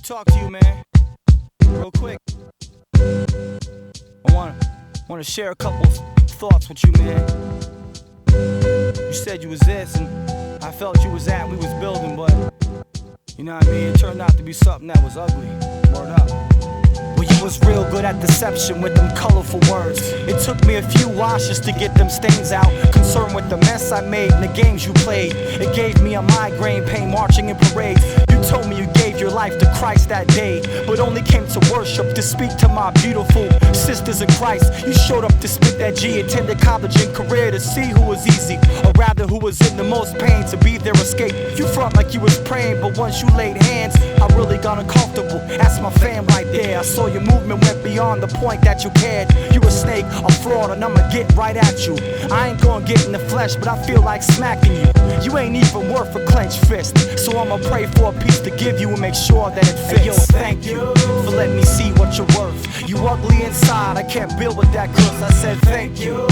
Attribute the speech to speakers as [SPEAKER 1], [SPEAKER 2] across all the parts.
[SPEAKER 1] talk to you, man, real quick. I want to share a couple of thoughts with you, man. You said you was this, and I felt you was that. We was building, but you know what I mean? It turned out to be something that was ugly. Word up. Well, you was real good at deception with them colorful words. It took me a few washes to get them stains out. Concerned with the mess I made and the games you played. It gave me a migraine pain marching in parades. You told me you gave your life to Christ that day, but only came to worship, to speak to my beautiful sisters in Christ. You showed up to spit that G, attended college and career to see who was easy, or rather who was in the most pain, to be their escape. You front like you was praying, but once you laid hands, I really got uncomfortable. That's my fam right there. I saw your movement went beyond the point that you cared. You a snake, a fraud, and I'ma get right at you. I ain't gonna get in the flesh, but I feel like smacking you. You ain't even worth a clenched fist, so I'ma pray for a piece to give you and make sure that it fits. Hey, yo, thank you for letting me see what you're worth. You ugly inside, I can't build with that curse. I said thank you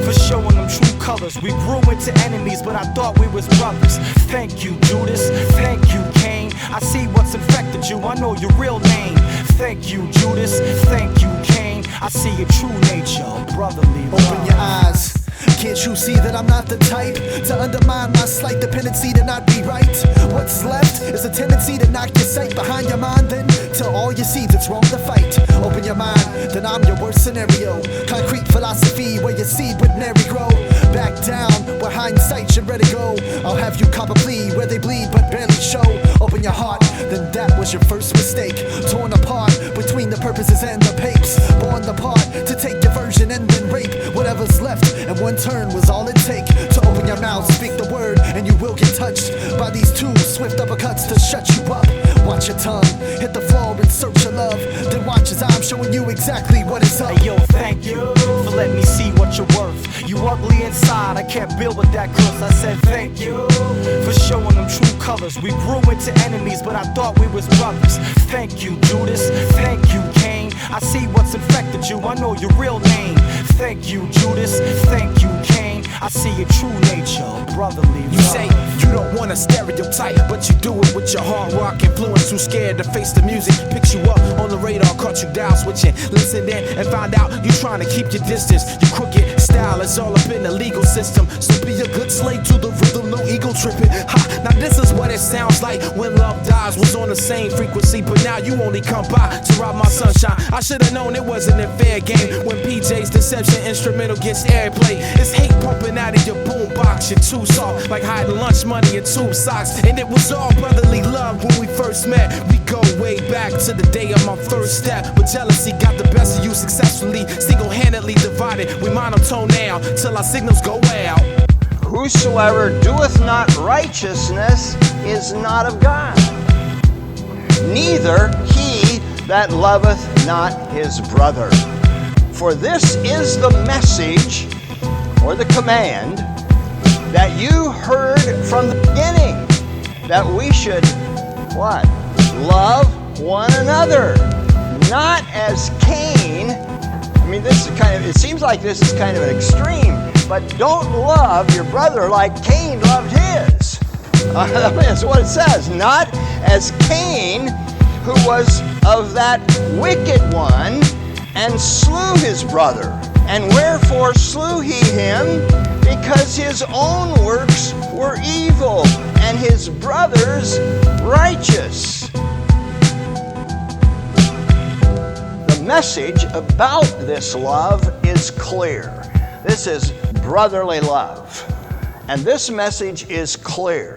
[SPEAKER 1] for showing them true colors. We grew into enemies, but I thought we was brothers. Thank you, Judas. Thank you, Cain. I see what's infected you, I know your real name. Thank you, Judas. Thank you, Cain. I see your true nature, brotherly love.
[SPEAKER 2] Open your eyes. Can't you see that I'm not the type to undermine my slight dependency to not be right? What's left is a tendency to knock your sight behind your mind, then tell all your seeds it's wrong to fight. Open your mind, then I'm your worst scenario. Concrete philosophy where your seed would never grow. Back down where hindsight should ready go. I'll have you cop a plea where they bleed but barely show. Open your heart, then that was your first mistake. Torn apart between the purposes and the papes. Born apart to take your version and then rape whatever's left, and one turn was all it take to open your mouth, speak the word, and you will get touched by these two swift uppercuts to shut you up. Watch your tongue hit the floor in search of love, then watch as I'm showing you exactly what is up.
[SPEAKER 1] Hey, yo, thank you for letting me see what you're worth. You ugly inside, I can't build with that curse. I said thank you for showing them true colors. We grew into enemies, but I thought we was brothers. Thank you, Judas. Thank you, Cain. I see what's infected you, I know your real name. Thank you, Judas. Thank you, Cain. I see your true nature, brotherly love.
[SPEAKER 3] You say you don't want a stereotype, but you do it with your hard rock influence. Too scared to face the music. Picks you up on the radar, caught you down switching. Listen in and find out you trying to keep your distance. Your crooked style is all up in the legal system, so be a good slave to the rhythm, no ego tripping. Ha, now this is what it sounds like when love dies. Was on the same frequency, but now you only come by to rob my sunshine. I should've known it wasn't a fair game when PJ's deception instrumental gets airplay. It's hate pumping out of your boombox. You're too soft, like hiding lunch money in tube socks. And it was all brotherly love when we first met. We go way back to the day of my first step, but jealousy got the best of you successfully, single-handedly divided. We monotone now till our signals go out.
[SPEAKER 4] Whosoever doeth not righteousness is not of God, neither he that loveth not his brother. For this is the message, or the command, that you heard from the beginning, that we should, what? Love one another, not as Cain. I mean, this is it seems like this is kind of an extreme, but don't love your brother like Cain loved his. That's what it says. Not as Cain, who was of that wicked one, and slew his brother. And wherefore slew he him? Because his own works were evil, and his brother's righteous. The message about this love is clear. This is brotherly love, and this message is clear.